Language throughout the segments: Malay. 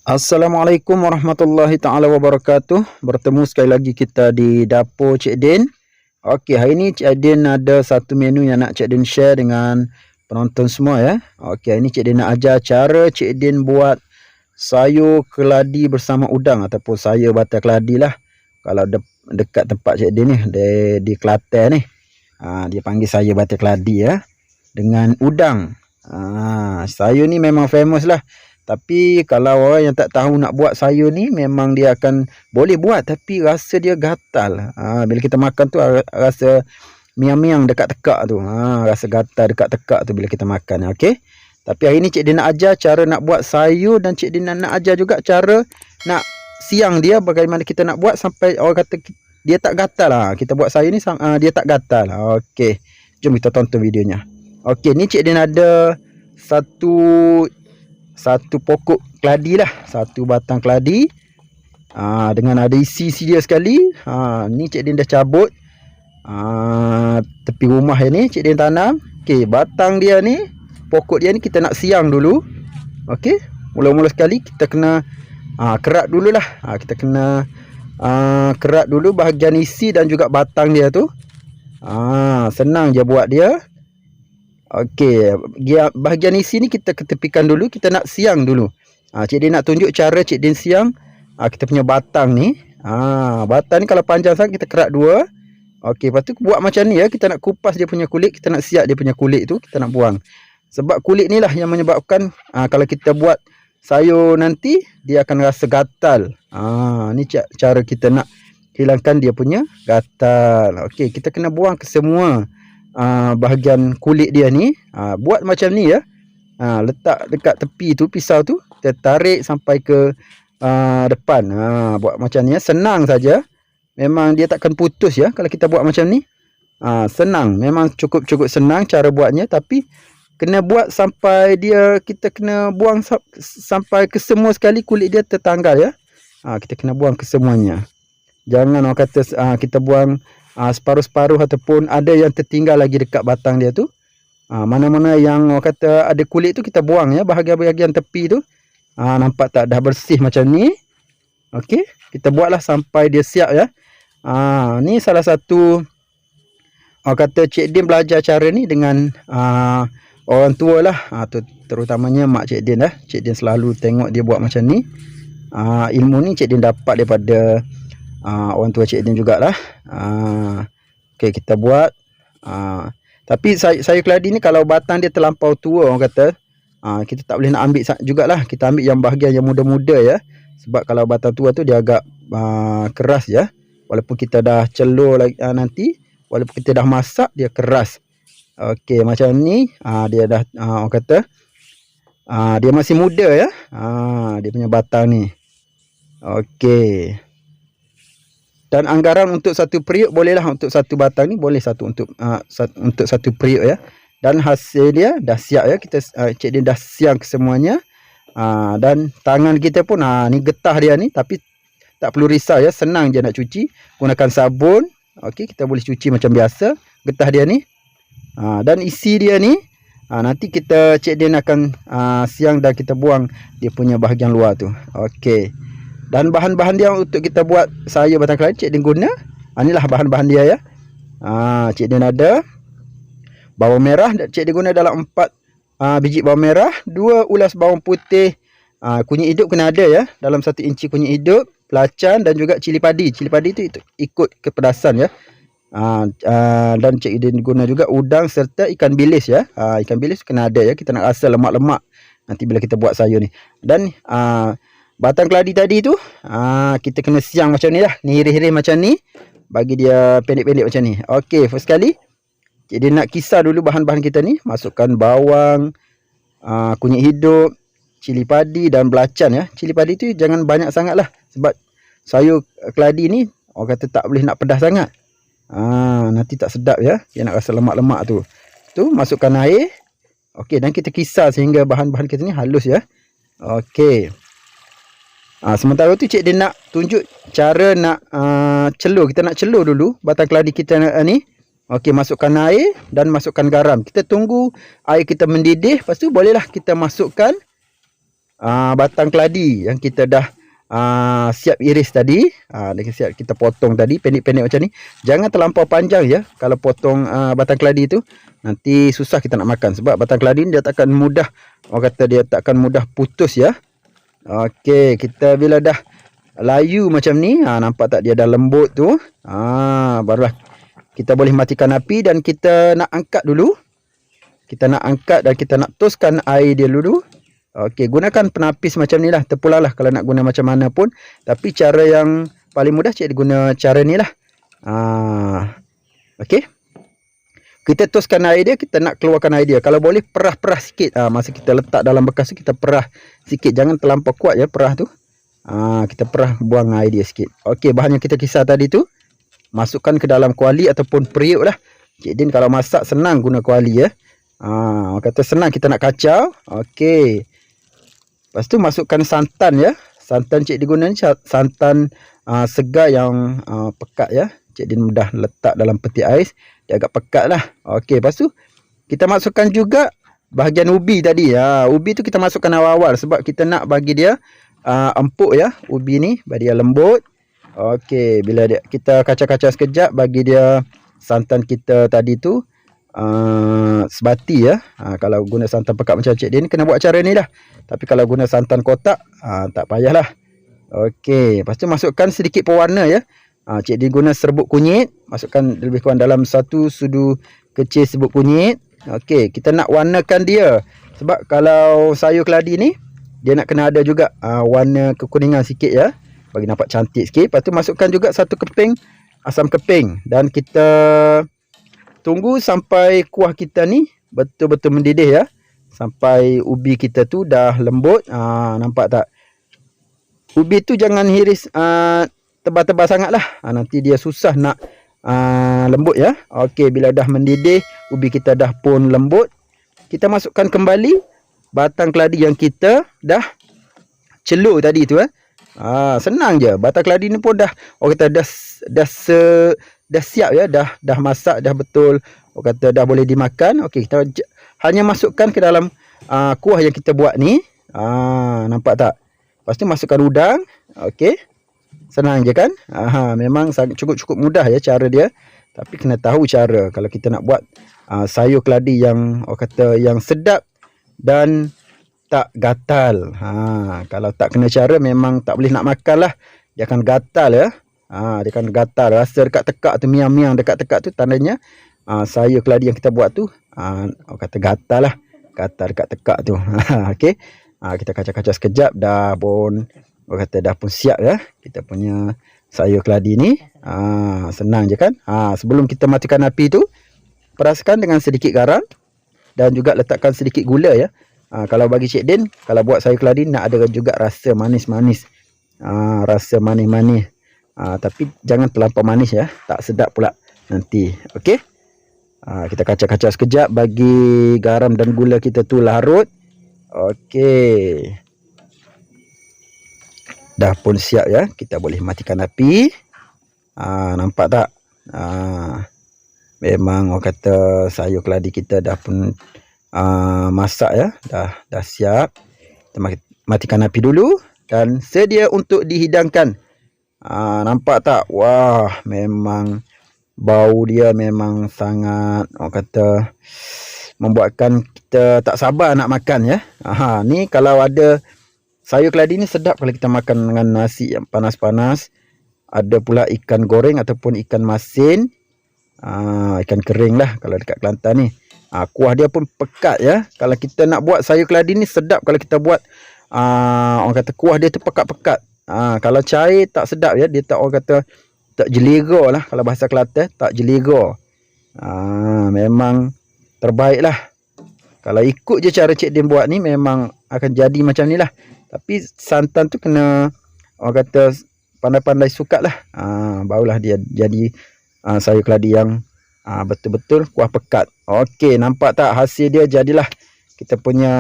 Assalamualaikum warahmatullahi taala wabarakatuh. Bertemu sekali lagi kita di dapur Cik Din. Okey, hari ni Cik Din ada satu menu yang nak Cik Din share dengan penonton semua ya. Okey, hari ni Cik Din nak ajar cara Cik Din buat sayur keladi bersama udang ataupun sayur batal keladi lah. Kalau dekat tempat Cik Din ni di Kelantan ni. Dia panggil sayur batal keladi ya dengan udang. Sayur ni memang famous lah. Tapi kalau orang yang tak tahu nak buat sayur ni, memang dia akan boleh buat tapi rasa dia gatal. Bila kita makan tu rasa miang-miang dekat tekak tu. Rasa gatal dekat tekak tu bila kita makan. Okey. Tapi hari ni Cik Din nak ajar cara nak buat sayur dan Cik Din nak ajar juga cara nak siang dia bagaimana kita nak buat sampai orang kata dia tak gatal lah. Kita buat sayur ni dia tak gatal. Okey. Jom kita tonton videonya. Okey, ni Cik Din ada satu pokok keladi lah, satu batang keladi dengan ada isi dia sekali. Ni Cik Din dah cabut tepi rumah ni Cik Din tanam. Okey, batang dia ni, pokok dia ni kita nak siang dulu. Okey, mula-mula sekali kita kena kerat dululah. Kita kena kerat dulu bahagian isi dan juga batang dia tu. Senang je buat dia. Okey, bahagian isi ni kita ketepikan dulu, kita nak siang dulu. Cik Din nak tunjuk cara Cik Din siang kita punya batang ni. Batang ni kalau panjang sangat kita kerat dua. Okey, lepas tu buat macam ni ya, kita nak kupas dia punya kulit, kita nak siap dia punya kulit tu, kita nak buang. Sebab kulit ni lah yang menyebabkan kalau kita buat sayur nanti dia akan rasa gatal. Ni cara kita nak hilangkan dia punya gatal. Okey, kita kena buang ke semua bahagian kulit dia ni. Buat macam ni ya. Letak dekat tepi tu pisau tu, kita tarik sampai ke depan. Buat macam ni ya. Senang saja. Memang dia takkan putus ya kalau kita buat macam ni. Senang, memang cukup senang cara buatnya, tapi kena buat sampai kita kena buang sampai ke semua sekali kulit dia tertanggal ya. Kita kena buang ke semuanya. Jangan orang kata kita buang separuh-separuh ataupun ada yang tertinggal lagi dekat batang dia tu. Mana-mana yang orang kata ada kulit tu kita buang ya, bahagian-bahagian tepi tu. Nampak tak dah bersih macam ni. Okey, kita buatlah sampai dia siap ya. Ni salah satu orang kata Cik Din belajar cara ni dengan orang tua lah. Terutamanya mak Cik Din lah. Cik Din selalu tengok dia buat macam ni. Ilmu ni Cik Din dapat daripada orang tua Cik Din jugalah. Okey, kita buat. Tapi sayur keladi ni kalau batang dia terlampau tua orang kata, kita tak boleh nak ambil jugalah. Kita ambil yang bahagian yang muda-muda ya. Sebab kalau batang tua tu dia agak keras ya. Walaupun kita dah celur lagi nanti, walaupun kita dah masak, dia keras. Okey, macam ni dia dah orang kata dia masih muda ya. Dia punya batang ni. Okey. Dan anggaran untuk satu periuk bolehlah, untuk satu batang ni boleh untuk satu periuk ya. Dan hasil dia dah siap ya. Kita Cik Din dah siang kesemuanya. Dan tangan kita pun ni getah dia ni, tapi tak perlu risau ya, senang je nak cuci. Gunakan sabun. Okey, kita boleh cuci macam biasa getah dia ni. Dan isi dia ni nanti Cik Din akan siang dan kita buang dia punya bahagian luar tu. Okey. Dan bahan-bahan dia untuk kita buat sayur batang keladi Cik Din guna. Inilah bahan-bahan dia ya. Cik Din ada bawang merah, Cik Din guna dalam 4 biji bawang merah, 2 ulas bawang putih, kunyit hidup kena ada ya, dalam 1 inci kunyit hidup, belacan dan juga cili padi. Cili padi tu ikut kepedasan ya. Dan Cik Din guna juga udang serta ikan bilis ya. Ikan bilis kena ada ya, kita nak rasa lemak-lemak nanti bila kita buat sayur ni. Dan batang keladi tadi tu kita kena siang macam ni lah, ni hirih-hirih macam ni, bagi dia pendek-pendek macam ni. Okey, first sekali Cik Din nak kisar dulu bahan-bahan kita ni. Masukkan bawang, kunyit hidup, cili padi dan belacan ya. Cili padi tu jangan banyak sangat lah, sebab sayur keladi ni orang kata tak boleh nak pedas sangat. Nanti tak sedap ya, dia nak rasa lemak-lemak tu. Masukkan air. Okey, dan kita kisar sehingga bahan-bahan kita ni halus ya. Okey. Sementara tu Cik Din nak tunjuk cara nak celur. Kita nak celur dulu batang keladi kita ni. Okey, masukkan air dan masukkan garam. Kita tunggu air kita mendidih, lepas tu bolehlah kita masukkan batang keladi yang kita dah siap iris tadi. Dah siap kita potong tadi pendek-pendek macam ni. Jangan terlampau panjang ya. Kalau potong batang keladi tu nanti susah kita nak makan, sebab batang keladi ni dia takkan mudah, orang kata dia takkan mudah putus ya. Okey, kita bila dah layu macam ni, nampak tak dia dah lembut tu, barulah kita boleh matikan api dan kita nak angkat dulu. Kita nak angkat dan kita nak toskan air dia dulu. Okey, gunakan penapis macam ni lah, terpulang lah kalau nak guna macam mana pun. Tapi cara yang paling mudah cik guna cara ni lah. Okey, kita toskan air dia, kita nak keluarkan air dia. Kalau boleh perah-perah sikit. Masa kita letak dalam bekas tu kita perah sikit, jangan terlampau kuat ya perah tu. Kita perah, buang air dia sikit. Okey, bahan yang kita kisar tadi tu masukkan ke dalam kuali ataupun periuk lah. Cik Din kalau masak senang guna kuali ya. Orang kata senang kita nak kacau. Okey, lepas tu masukkan santan ya. Santan Cik Din guna ni santan segar yang pekat ya. Cik Din mudah letak dalam peti ais, dia agak pekat lah. Okey, lepas tu kita masukkan juga bahagian ubi tadi. Ubi tu kita masukkan awal-awal sebab kita nak bagi dia empuk ya. Ubi ni bagi dia lembut. Okey, bila kita kacau-kacau sekejap, bagi dia santan kita tadi tu sebati ya. Kalau guna santan pekat macam Cik Din kena buat cara ni lah. Tapi kalau guna santan kotak tak payahlah. Okey, lepas tu masukkan sedikit pewarna ya. Cik Din guna serbuk kunyit, masukkan lebih kurang dalam 1 sudu kecil serbuk kunyit. Okey, kita nak warnakan dia sebab kalau sayur keladi ni dia nak kena ada juga warna kekuningan sikit ya, bagi nampak cantik sikit. Lepas tu masukkan juga 1 keping asam keping dan kita tunggu sampai kuah kita ni betul-betul mendidih ya. Sampai ubi kita tu dah lembut. Nampak tak? Ubi tu jangan hiris tebal-tebal sangat lah. Nanti dia susah nak lembut ya. Okey, bila dah mendidih, ubi kita dah pun lembut, kita masukkan kembali batang keladi yang kita dah celuk tadi tu senang je. Batang keladi ni pun dah, orang kata dah siap ya, dah masak, dah betul, orang kata dah boleh dimakan. Okey, kita hanya masukkan ke dalam kuah yang kita buat ni. Nampak tak? Lepas tu masukkan udang. Okey, senang je kan? Memang cukup mudah ya cara dia. Tapi kena tahu cara kalau kita nak buat sayur keladi yang orang kata yang sedap dan tak gatal. Kalau tak kena cara memang tak boleh nak makan lah. Dia akan gatal ya. Dia akan gatal. Rasa dekat tekak tu, miang-miang dekat tekak tu, tandanya sayur keladi yang kita buat tu orang kata gatal lah. Gatal dekat tekak tu. Okey, kita kacau-kacau sekejap, dah pun orang kata dah pun siap ya kita punya sayur keladi ni. Senang je kan. Sebelum kita matikan api tu, peraskan dengan sedikit garam dan juga letakkan sedikit gula ya. Kalau bagi Cik Din, kalau buat sayur keladi nak ada juga rasa manis-manis. Rasa manis-manis. Tapi jangan terlampau manis ya, tak sedap pula nanti. Okey. Kita kacau-kacau sekejap bagi garam dan gula kita tu larut. Okey. Dah pun siap ya, kita boleh matikan api. Nampak tak? Memang orang kata sayur keladi kita dah pun masak ya, dah siap. Kita matikan api dulu dan sedia untuk dihidangkan. Nampak tak? Wah, memang bau dia memang sangat, orang kata, membuatkan kita tak sabar nak makan ya. Ni kalau ada sayur keladi ni sedap kalau kita makan dengan nasi yang panas-panas. Ada pula ikan goreng ataupun ikan masin, ikan kering lah kalau dekat Kelantan ni. Kuah dia pun pekat ya. Kalau kita nak buat sayur keladi ni sedap kalau kita buat orang kata kuah dia tu pekat-pekat. Kalau cair tak sedap ya. Dia tak, orang kata tak jelera lah. Kalau bahasa Kelantan tak jelera. Memang terbaik lah. Kalau ikut je cara Cik Din buat ni memang akan jadi macam ni lah. Tapi santan tu kena, orang kata, pandai-pandai sukat lah. Barulah dia jadi sayur keladi yang betul-betul kuah pekat. Okey, nampak tak hasil dia? Jadilah kita punya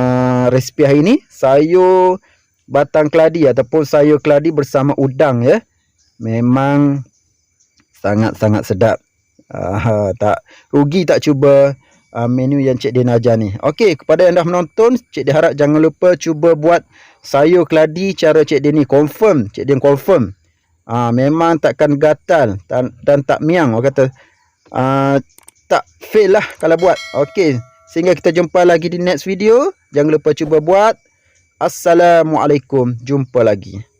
resipi hari ni, sayur batang keladi ataupun sayur keladi bersama udang ya. Memang sangat-sangat sedap. Tak rugi tak cuba menu yang Cik Din ajar ni. Okey, kepada yang dah menonton, Cik Din harap jangan lupa cuba buat sayur keladi cara Cik Din ni. Confirm, Cik Din confirm. Memang takkan gatal dan tak miang. Orang kata tak fail lah kalau buat. Okey, sehingga kita jumpa lagi di next video. Jangan lupa cuba buat. Assalamualaikum. Jumpa lagi.